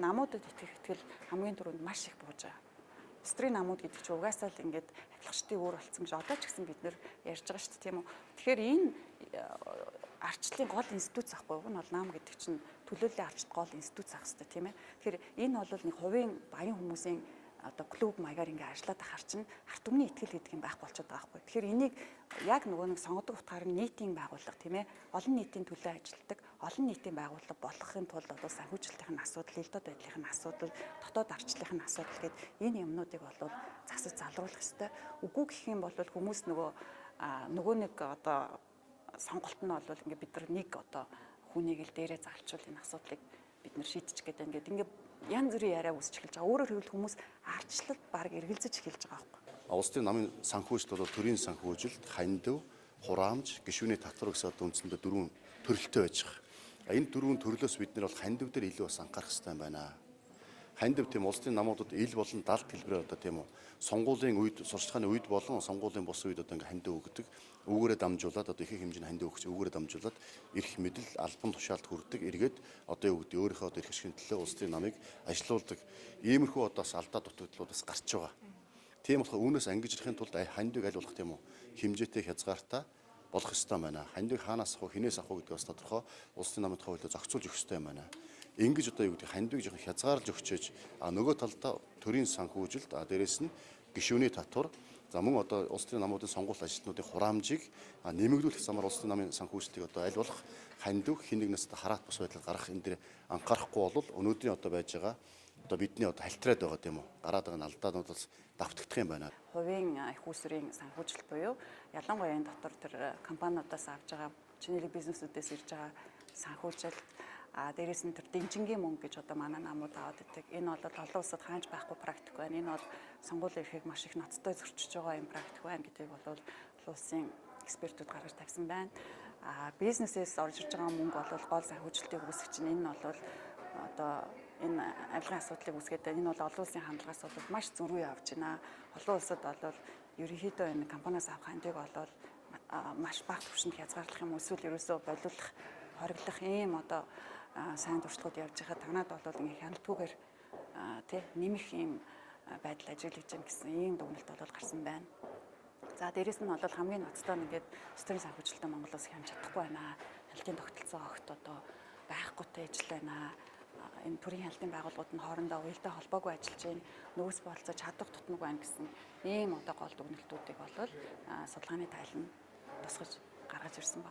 намуудад итгэл хамгийн түрүүнд маш их бууж байгаа. Улс төрийн намууд гэдэг чинь угаасаа л ингээд адилгчдын өөр болсон гэж одоо ч гэсэн бид нэр ярьж байгаа шүү дээ, тийм үү. Тэгэхээр энэ арчлалын гол институт захгүй юу? Энэ бол нам гэдэг чинь төлөөллийн арчлалт гол институт зах хэрэгтэй, тийм ээ. Тэгэхээр энэ бол нэг хувийн баян хүмүүсийн одоо клуб маягаар ингээ ажиллаад ахаар чинь ард түмний итгэл гэдэг юм байхгүй болчиход байгаа байхгүй. Тэгэхээр энийг яг нөгөө нэг сонгодог утгаар нь нийтийн байгууллага, тийм ээ, олон нийтийн төлөө ажилладаг, олон нийтийн байгууллага болгохын тулд одоо санхүүжилтийн асуудал, элдод байдлын асуудал, дотоод арчлалын асуудал гэд энэ юмнуудыг бол засаж залруулах ёстой. Үгүй гэх юм бол хүмүүс нөгөө нэг одоо сонголт нь бол ингээ бид нар нэг одоо хүнийг л дээрээ залчвал энэ асуудлыг бид нар шийдчих гэдэг ингээд янз бүрийн яриа үүсч эхэлж байгаа. Өөрөөр хэлбэл хүмүүс арчлалд баг эргэлзэж эхэлж байгаа байхгүй. Улс төрийн намын санхүүжилт бол төрийн санхүүжилт, хандив, хураамж, гишүүний татвар гэсэн одоо үндсэндээ дөрвөн төрөлтэй байж байгаа. Энэ дөрвөн төрлөөс бид нар бол хандив дээр илүү бас анхаарах хэрэгтэй байна. Хандив тийм улс төрийн намуудад ил болон далд хэлбэрээр одоо тийм үү сонгуулийн үед, сурчлагын үед болон сонгуулийн бус үед одоо ингээ хандив өгдөг. Үүгээрээ дамжуулаад одоо их хэмжээний хандив өгч үүгээрээ дамжуулаад эрх мэдэл, албан тушаалд хүрдэг. Эргээд одоо юу гэдэг өөрийнхөө одоо эрх ашигын төлөө улс төрийн намыг ажилуулдаг. Иймэрхүү одоо бас алдаа дутагдлууд бас гарч байгаа. Тийм болохоор үүнээс ангиж ирэхин тулд хандивыг аль болох тийм үү хэмжээтэй хязгаартай болох ёстой байна. Хандивыг хаанаас авах, хинээс авах гэдэг бас тодорхой улс төрийн намын тухай хуулиар зохицуулж өгөх ёстой байна. Ингэж одоо юу гэдэг хандивыг жоохон хязгаарлаж өгчөөж нөгөө талдаа төрийн санхүүжилт дээрээс нь гишүүний татвар за мөн одоо улс төрийн намуудын сонгуульт ажилтнуудын хураамжийг нэмэгдүүлэх замаар улс төрийн намын санхүүжилтийг одоо аль болох хандив хинэгнээс хараат бус байдлаар гарах энэ дээр анхаарахгүй бол өнөөдрийн одоо байж байгаа одоо бидний одоо халтраад байгаа тийм үү гараад байгаа алдаануудаас давтагдах юм байна. Хувийн их усрын санхүүжилт буюу ялангуяа энэ дотор тэр компаниудаас авж байгаа чиний бизнесүүдээс ирж байгаа санхүүжилт дээрээс нь тэр дэнжингийн мөнгө гэж одоо манай намууд аваад идэг. Энэ бол олон улсад хаанч байхгүй практик байна. Энэ бол сонгуулийн эрхийг маш их ноцтой зөрчиж байгаа юм практик байна гэдгийг бол олон улсын экспертүүд гаргаж тавьсан байна. Бизнесээс орж ирж байгаа мөнгө бол гол санхүүжилтийг үүсгэж чинь энэ бол одоо энэ авилгын асуудлыг үүсгээд энэ бол олон улсын хандлагаас бол маш зөрүү явж байна. Олон улсад бол ерөнхийдөө энэ компаниас авах хандиг бол маш бага түвшинд хязгаарлах юм эсвэл ерөөсөө болиулах, хориглох ийм одоо сайн туршлагууд явж байгаа. Танад бол ингээ хяналтгүйгээр нэмэх ийм байдал ажиглаж байна гэсэн ийм дүгнэлт бол гарсан байна. За дээрэс нь бол хамгийн ноцтой нь ингээд стресс санхүүжилтөд Монгол улс хямж чадахгүй байна. Хяналтын тогтолцоо огт одоо байхгүйтэй ажил байна. Энэ төрийн хяналтын байгууллагууд нь хоорондоо уялдаа холбоогүй ажиллаж байна. Нөөц болцоо чадах тутмаг байна гэсэн ийм одоо гол дүгнэлтүүдийг бол судалгааны тайл нь тусгаж гаргаж ирсэн байна.